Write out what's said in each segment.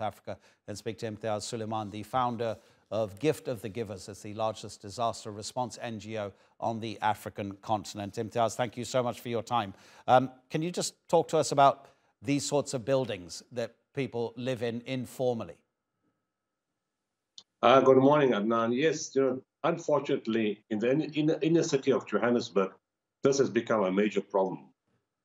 Africa and speak to Imtiaz Sooliman, the founder of Gift of the Givers. It's the largest disaster response NGO on the African continent. Imtiaz, thank you so much for your time. Can you just talk to us about these sorts of buildings that people live in informally? Good morning, Adnan. Yes, unfortunately, in the inner city of Johannesburg, this has become a major problem.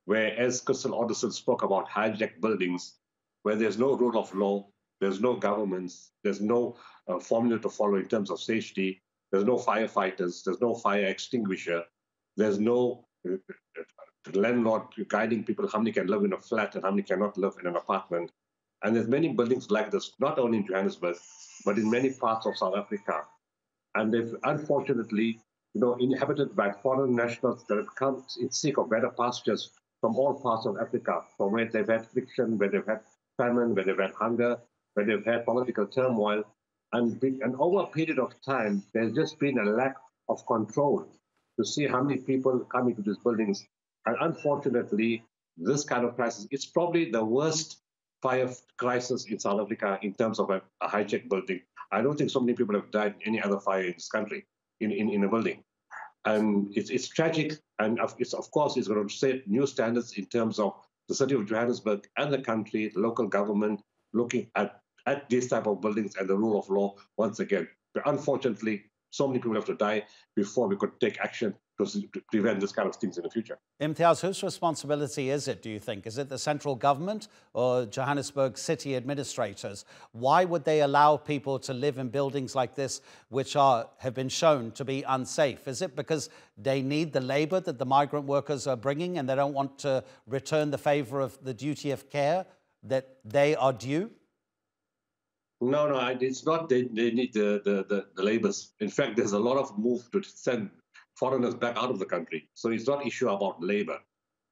Where, as Crystal Alderson spoke about, hijacked buildings, where there's no rule of law, there's no governments, there's no formula to follow in terms of safety, there's no firefighters, there's no fire extinguisher, there's no landlord guiding people how many can live in a flat and how many cannot live in an apartment. And there's many buildings like this, not only in Johannesburg, but in many parts of South Africa. And they've unfortunately, inhabited by foreign nationals that have come in seek of better pastures from all parts of Africa, from where they've had friction, where they've had famine, where they've had hunger, where they've had political turmoil. And over a period of time, there's just been a lack of control to see how many people come into these buildings. And unfortunately, this kind of crisis, it's probably the worst fire crisis in South Africa in terms of a hijacked building. I don't think so many people have died in any other fire in this country, in a building. And it's tragic, and of course it's going to set new standards in terms of the city of Johannesburg and the country, the local government, looking at these type of buildings and the rule of law once again. But unfortunately, so many people have to die before we could take action to prevent this kind of things in the future. Imtiaz, whose responsibility is it, do you think? Is it the central government or Johannesburg city administrators? Why would they allow people to live in buildings like this, which have been shown to be unsafe? Is it because they need the labor that the migrant workers are bringing and they don't want to return the favor of the duty of care that they are due? No, it's not they need the laborers. In fact, there's a lot of move to send foreigners back out of the country. So it's not an issue about labor.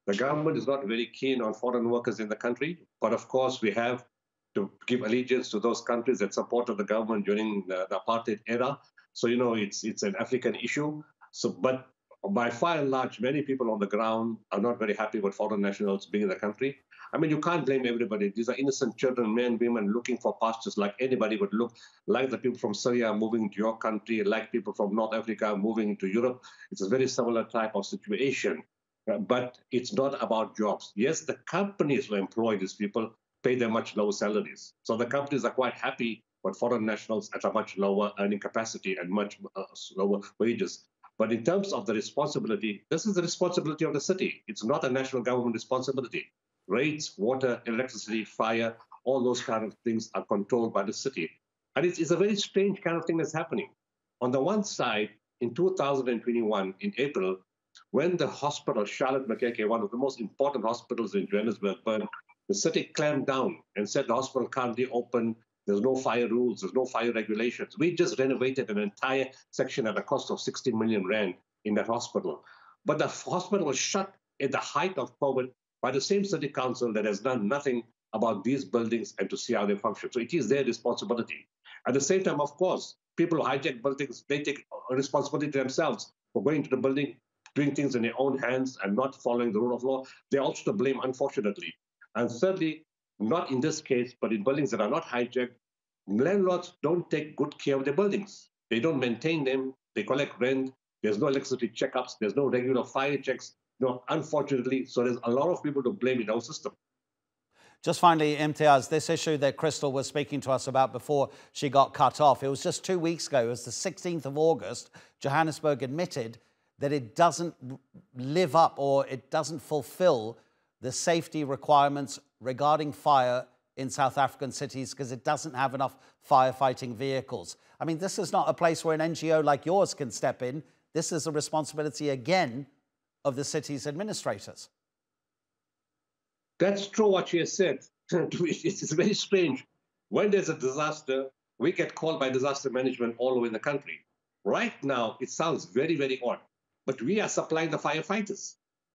The government is not very keen on foreign workers in the country, but of course we have to give allegiance to those countries that supported the government during the apartheid era. So, it's an African issue. So, but by far and large, many people on the ground are not very happy with foreign nationals being in the country. I mean, you can't blame everybody. These are innocent children, men, women looking for pastures like anybody would look, like the people from Syria moving to your country, like people from North Africa moving to Europe. It's a very similar type of situation. But it's not about jobs. Yes, the companies who employ these people pay them much lower salaries. So the companies are quite happy with foreign nationals at a much lower earning capacity and much lower wages. But in terms of the responsibility, this is the responsibility of the city. It's not a national government responsibility. Rates, water, electricity, fire, all those kind of things are controlled by the city. And it's a very strange kind of thing that's happening. On the one side, in 2021, in April, when the hospital, Charlotte Maxeke, one of the most important hospitals in Johannesburg, burned, the city clamped down and said the hospital can't be open. There's no fire rules. There's no fire regulations. We just renovated an entire section at a cost of 60 million rand in that hospital. But the hospital was shut at the height of COVID by the same city council that has done nothing about these buildings and to see how they function. So it is their responsibility. At the same time, of course, people who hijack buildings, they take responsibility themselves for going to the building, doing things in their own hands and not following the rule of law. They're also to blame, unfortunately. And thirdly, not in this case, but in buildings that are not hijacked, landlords don't take good care of their buildings. They don't maintain them. They collect rent. There's no electricity checkups. There's no regular fire checks. No, unfortunately, so there's a lot of people to blame in our system. Just finally, Imtiaz, this issue that Crystal was speaking to us about before she got cut off, it was just 2 weeks ago, it was the 16th of August, Johannesburg admitted that it doesn't live up or it doesn't fulfill the safety requirements regarding fire in South African cities because it doesn't have enough firefighting vehicles. I mean, this is not a place where an NGO like yours can step in. This is a responsibility, again, of the city's administrators. That's true what she has said. It's very strange. When there's a disaster, we get called by disaster management all over the country. Right now, it sounds very, very odd, but we are supplying the firefighters.